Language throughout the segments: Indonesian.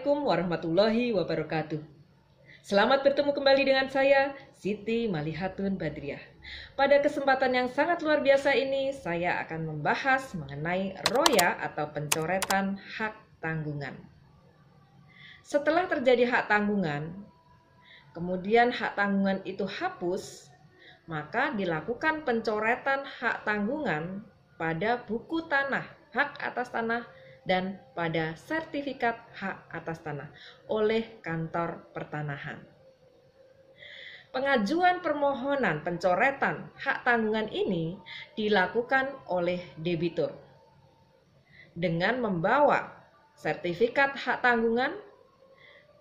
Assalamualaikum warahmatullahi wabarakatuh. Selamat bertemu kembali dengan saya, Siti Malihatun Badriah. Pada kesempatan yang sangat luar biasa ini, saya akan membahas mengenai roya atau pencoretan hak tanggungan. Setelah terjadi hak tanggungan, kemudian hak tanggungan itu hapus, maka dilakukan pencoretan hak tanggungan pada buku tanah, hak atas tanah, dan pada sertifikat hak atas tanah oleh kantor pertanahan. Pengajuan permohonan pencoretan hak tanggungan ini dilakukan oleh debitur dengan membawa sertifikat hak tanggungan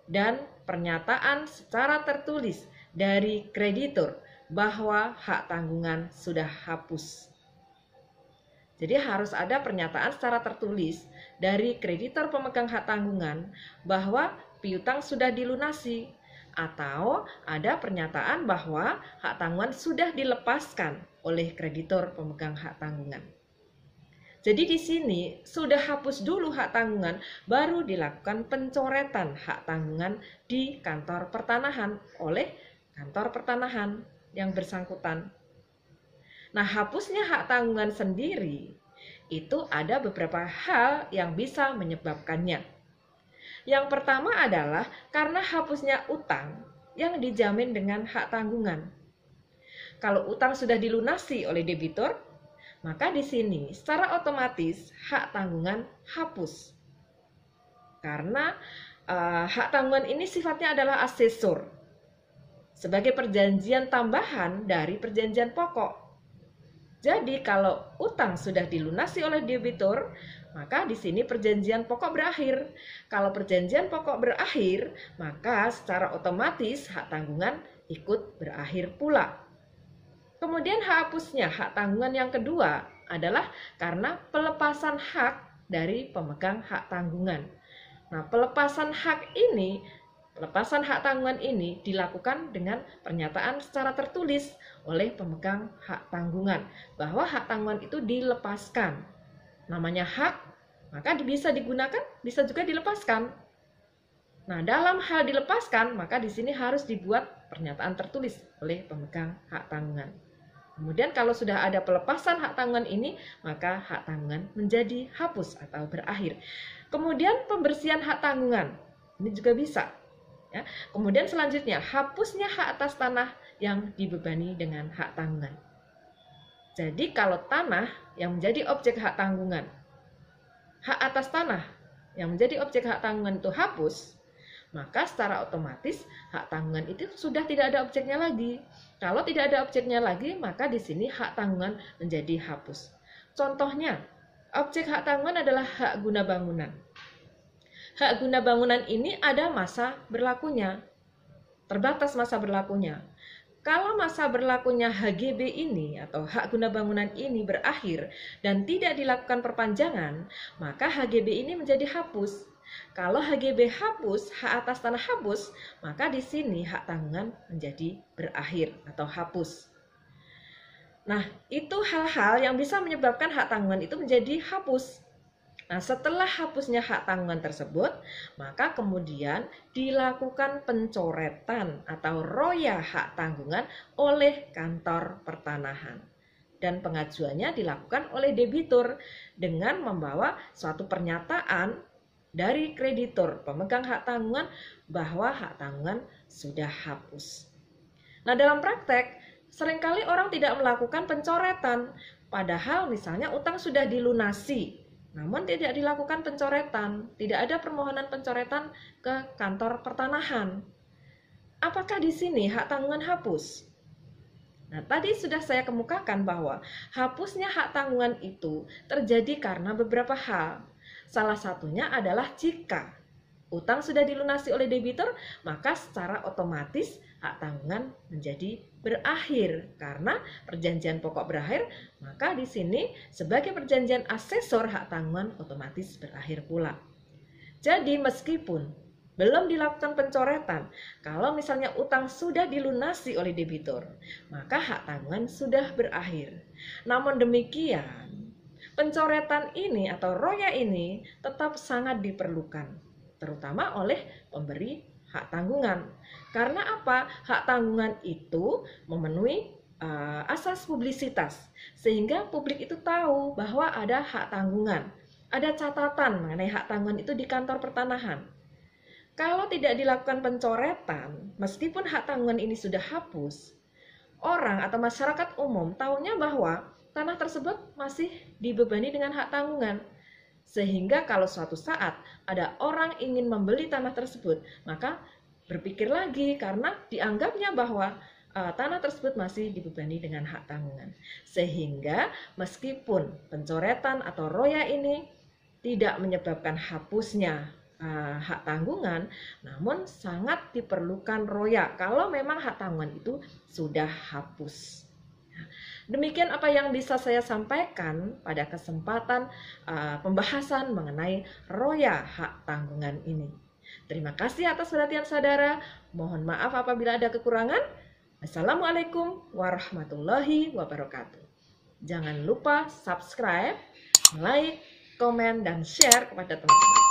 dan pernyataan secara tertulis dari kreditur bahwa hak tanggungan sudah hapus. Jadi harus ada pernyataan secara tertulis dari kreditor pemegang hak tanggungan bahwa piutang sudah dilunasi, atau ada pernyataan bahwa hak tanggungan sudah dilepaskan oleh kreditor pemegang hak tanggungan. Jadi di sini sudah hapus dulu hak tanggungan, baru dilakukan pencoretan hak tanggungan di kantor pertanahan oleh kantor pertanahan yang bersangkutan. Nah, hapusnya hak tanggungan sendiri itu ada beberapa hal yang bisa menyebabkannya. Yang pertama adalah karena hapusnya utang yang dijamin dengan hak tanggungan. Kalau utang sudah dilunasi oleh debitur, maka di sini secara otomatis hak tanggungan hapus. Karena hak tanggungan ini sifatnya adalah asesor sebagai perjanjian tambahan dari perjanjian pokok. Jadi kalau utang sudah dilunasi oleh debitur, maka di sini perjanjian pokok berakhir. Kalau perjanjian pokok berakhir, maka secara otomatis hak tanggungan ikut berakhir pula. Kemudian hapusnya hak tanggungan yang kedua adalah karena pelepasan hak dari pemegang hak tanggungan. Nah, pelepasan hak tanggungan ini dilakukan dengan pernyataan secara tertulis oleh pemegang hak tanggungan bahwa hak tanggungan itu dilepaskan. Namanya hak, maka bisa digunakan, bisa juga dilepaskan. Nah, dalam hal dilepaskan, maka di sini harus dibuat pernyataan tertulis oleh pemegang hak tanggungan. Kemudian kalau sudah ada pelepasan hak tanggungan ini, maka hak tanggungan menjadi hapus atau berakhir. Kemudian pembersihan hak tanggungan, ini juga bisa. Ya. Kemudian selanjutnya hapusnya hak atas tanah yang dibebani dengan hak tanggungan. Jadi kalau tanah yang menjadi objek hak tanggungan, hak atas tanah yang menjadi objek hak tanggungan itu hapus, maka secara otomatis hak tanggungan itu sudah tidak ada objeknya lagi. Kalau tidak ada objeknya lagi, maka di sini hak tanggungan menjadi hapus. Contohnya, objek hak tanggungan adalah hak guna bangunan. Hak guna bangunan ini ada masa berlakunya, terbatas masa berlakunya. Kalau masa berlakunya HGB ini atau hak guna bangunan ini berakhir dan tidak dilakukan perpanjangan, maka HGB ini menjadi hapus. Kalau HGB hapus, hak atas tanah hapus, maka di sini hak tanggungan menjadi berakhir atau hapus. Nah, itu hal-hal yang bisa menyebabkan hak tanggungan itu menjadi hapus. Nah, setelah hapusnya hak tanggungan tersebut, maka kemudian dilakukan pencoretan atau roya hak tanggungan oleh kantor pertanahan. Dan pengajuannya dilakukan oleh debitur dengan membawa suatu pernyataan dari kreditur pemegang hak tanggungan bahwa hak tanggungan sudah hapus. Nah, dalam praktek, seringkali orang tidak melakukan pencoretan, padahal misalnya utang sudah dilunasi. Namun tidak dilakukan pencoretan, tidak ada permohonan pencoretan ke kantor pertanahan. Apakah di sini hak tanggungan hapus? Nah, tadi sudah saya kemukakan bahwa hapusnya hak tanggungan itu terjadi karena beberapa hal. Salah satunya adalah jika utang sudah dilunasi oleh debitur, maka secara otomatis hak tanggungan menjadi berakhir karena perjanjian pokok berakhir, maka di sini sebagai perjanjian asesor hak tanggungan otomatis berakhir pula. Jadi meskipun belum dilakukan pencoretan, kalau misalnya utang sudah dilunasi oleh debitur, maka hak tanggungan sudah berakhir. Namun demikian, pencoretan ini atau roya ini tetap sangat diperlukan. terutama oleh pemberi hak tanggungan. Karena apa? Hak tanggungan itu memenuhi asas publisitas, sehingga publik itu tahu bahwa ada hak tanggungan. Ada catatan mengenai hak tanggungan itu di kantor pertanahan. Kalau tidak dilakukan pencoretan, meskipun hak tanggungan ini sudah hapus, orang atau masyarakat umum tahunya bahwa tanah tersebut masih dibebani dengan hak tanggungan. Sehingga kalau suatu saat ada orang ingin membeli tanah tersebut, maka berpikir lagi karena dianggapnya bahwa tanah tersebut masih dibebani dengan hak tanggungan. Sehingga meskipun pencoretan atau roya ini tidak menyebabkan hapusnya hak tanggungan, namun sangat diperlukan roya kalau memang hak tanggungan itu sudah hapus. Demikian apa yang bisa saya sampaikan pada kesempatan pembahasan mengenai roya hak tanggungan ini. Terima kasih atas perhatian saudara. Mohon maaf apabila ada kekurangan. Assalamualaikum warahmatullahi wabarakatuh. Jangan lupa subscribe, like, komen, dan share kepada teman-teman.